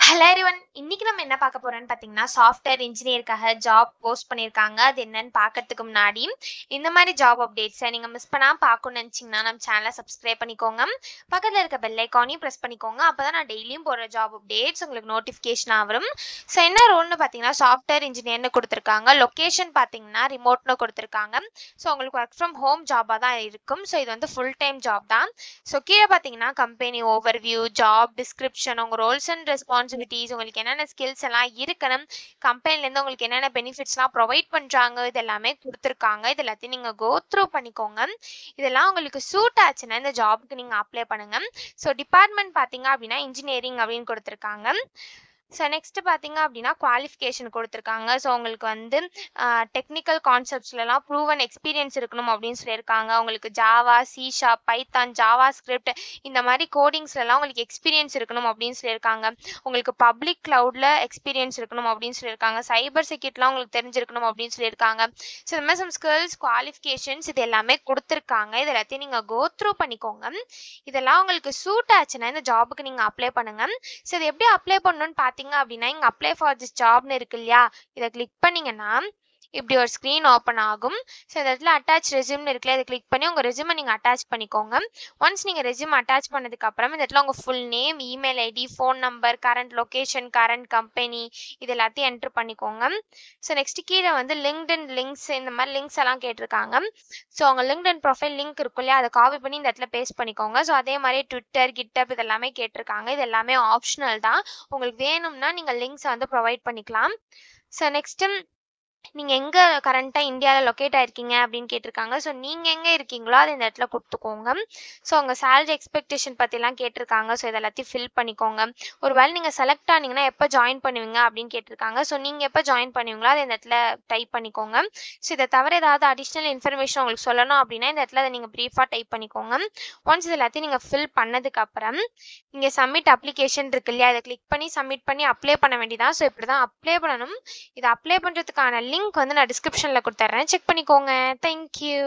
Hello everyone. இன்னைக்கு நம்ம என்ன பார்க்க போறோம்னு பார்த்தீங்கன்னா, சாஃப்ட்வேர் இன்ஜினியருக்காக ஜாப் போஸ்ட் பண்ணியிருக்காங்க. அது என்னன்னு பார்க்கறதுக்கு முன்னாடி, இந்த மாதிரி ஜாப் அப்டேட்ஸை நீங்க மிஸ் பண்ணாம பார்க்கணும்னு நினைச்சீங்கன்னா, நம்ம சேனலை சப்ஸ்கிரைப் பண்ணிக்கோங்க. பக்கத்துல இருக்க பெல் ஐக்கானையும் பிரஸ் பண்ணிக்கோங்க. அப்பதான் நான் டெய்லியும் போடுற ஜாப் அப்டேட்ஸ் உங்களுக்கு நோட்டிஃபிகேஷனா வரும். ஸோ என்ன ரோல்னு பார்த்தீங்கன்னா, சாஃப்ட்வேர் இன்ஜினியர்னு கொடுத்துருக்காங்க. லொகேஷன் பார்த்தீங்கன்னா ரிமோட்னு கொடுத்துருக்காங்க. ஸோ உங்களுக்கு ஒர்க் ஃப்ரம் ஹோம் ஜாபாக தான் இருக்கும். ஸோ இது வந்து ஃபுல் டைம் ஜாப் தான். ஸோ கீழே பார்த்தீங்கன்னா கம்பெனி ஓவர்வியூ, ஜாப் டிஸ்கிரிப்ஷன், உங்கள் ரோல்ஸ் அண்ட் ரெஸ்பான்சிபிலிட்டிஸ், உங்களுக்கு என்னென்ன ஸ்கில்ஸ் எல்லாம் இருக்கணும், கம்பெனிலேருந்து உங்களுக்கு என்னென்ன பெனிஃபிட்ஸ்லாம் ப்ரொவைட் பண்ணுறாங்க, இது எல்லாமே கொடுத்துருக்காங்க. இது எல்லாத்தையும் நீங்கள் கோ த்ரூ பண்ணிக்கோங்க. இதெல்லாம் உங்களுக்கு சூட் ஆச்சுன்னா இந்த ஜாபுக்கு நீங்கள் அப்ளை பண்ணுங்க. ஸோ டிபார்ட்மெண்ட் பார்த்தீங்க அப்படின்னா இன்ஜினியரிங் அப்படின்னு கொடுத்துருக்காங்க. ஸோ நெக்ஸ்ட் பார்த்தீங்க அப்படின்னா குவாலிஃபிகேஷன் கொடுத்துருக்காங்க. ஸோ உங்களுக்கு வந்து டெக்னிக்கல் கான்செப்ட்ஸ்லாம் ப்ரூவன் எக்ஸ்பீரியன்ஸ் இருக்கணும் அப்படின்னு சொல்லியிருக்காங்க. உங்களுக்கு Java, C sharp, Python, Java script இந்த மாதிரி கோடிங்ஸ்லாம் உங்களுக்கு எக்ஸ்பீரியன்ஸ் இருக்கணும் அப்படின்னு சொல்லியிருக்காங்க. உங்களுக்கு பப்ளிக் க்ளவுடில் எக்ஸ்பீரியன்ஸ் இருக்கணும் அப்படின்னு சொல்லியிருக்காங்க. சைபர் செக்யூரிட்டிலாம் உங்களுக்கு தெரிஞ்சிருக்கணும் அப்படின்னு சொல்லியிருக்காங்க. ஸோ இந்த மாதிரி சம் ஸ்கில்ஸ், குவாலிஃபிகேஷன்ஸ் இது எல்லாமே கொடுத்துருக்காங்க. இது எல்லாத்தையும் நீங்கள் கோ த்ரூ பண்ணிக்கோங்க. இதெல்லாம் உங்களுக்கு சூட் ஆச்சுன்னா இந்த ஜாபுக்கு நீங்கள் அப்ளை பண்ணுங்க. ஸோ இது எப்படி அப்ளை பண்ணணும்னு பார்த்தீங்க அப்படின்னா, இங்கே அப்ளை ஃபார் திஸ் ஜாப்னு இருக்கு இல்லையா, இதை கிளிக் பண்ணீங்கன்னா இப்படி ஒரு ஸ்க்ரீன் ஓப்பன் ஆகும். ஸோ இந்த இடத்துல அட்டாச் ரெஸ்யூம்னு இருக்குல்ல, இதை கிளிக் பண்ணி உங்கள் ரெஸ்யூமை நீங்கள் அட்டாச் பண்ணிக்கோங்க. ஒன்ஸ் நீங்கள் ரெஸ்யூம் அட்டாச் பண்ணதுக்கப்புறம் இந்த இடத்துல உங்கள் full name, email ID, phone number, current location, current company இது எல்லாத்தையும் என்ட்ரு பண்ணிக்கோங்க. ஸோ நெக்ஸ்ட் கீழே வந்து லிங்க்டின் லிங்க்ஸ் இந்த மாதிரி லிங்க்ஸ் எல்லாம் கேட்டிருக்காங்க. ஸோ உங்கள் லிங்க்டின் ப்ரொஃபைல் லிங்க் இருக்கும் இல்லையா, அதை காப்பி பண்ணி இந்த இடத்துல பேஸ்ட் பண்ணிக்கோங்க. ஸோ அதே மாதிரி ட்விட்டர், கிட்டப் இது எல்லாமே கேட்டிருக்காங்க. இது எல்லாமே ஆப்ஷனல் தான். உங்களுக்கு வேணும்னா நீங்கள் லிங்க்ஸை வந்து ப்ரொவைட் பண்ணிக்கலாம். ஸோ நெக்ஸ்ட்டு நீங்கள் எங்கே கரண்ட்டாக இந்தியாவில் லொக்கேட் ஆயிருக்கீங்க அப்படின்னு கேட்டிருக்காங்க. ஸோ நீங்கள் எங்கே இருக்கீங்களோ அதை இந்த இடத்துல கொடுத்துக்கோங்க. ஸோ உங்கள் சேலரி எக்ஸ்பெக்டேஷன் பற்றிலாம் கேட்டிருக்காங்க. ஸோ இது எல்லாத்தையும் ஃபில் பண்ணிக்கோங்க. ஒரு வேளை நீங்கள் செலக்ட் ஆனீங்கன்னா எப்போ ஜாயின் பண்ணுவீங்க அப்படின்னு கேட்டிருக்காங்க. ஸோ நீங்கள் எப்போ ஜாயின் பண்ணுவீங்களோ அதை இந்த இடத்துல டைப் பண்ணிக்கோங்க. ஸோ இதை தவிர ஏதாவது அடிஷ்னல் இன்ஃபர்மேஷன் உங்களுக்கு சொல்லணும் அப்படின்னா இந்த இடத்துல அதை நீங்கள் ப்ரீஃபாக டைப் பண்ணிக்கோங்க. ஒன்ஸ் இது எல்லாத்தையும் நீங்கள் ஃபில் பண்ணதுக்கப்புறம் இங்கே சப்மிட் அப்ளிகேஷன் இருக்கு இல்லையா, அதை கிளிக் பண்ணி சப்மிட் பண்ணி அப்ளை பண்ண வேண்டியதான். ஸோ இப்படி தான் அப்ளை பண்ணணும். இதை அப்ளை பண்ணுறதுக்கான லிங்க் வந்து நான் டிஸ்கிரிப்ஷனில் கொடுத்துட்றேன். செக் பண்ணிக்கோங்க. தேங்க்யூ.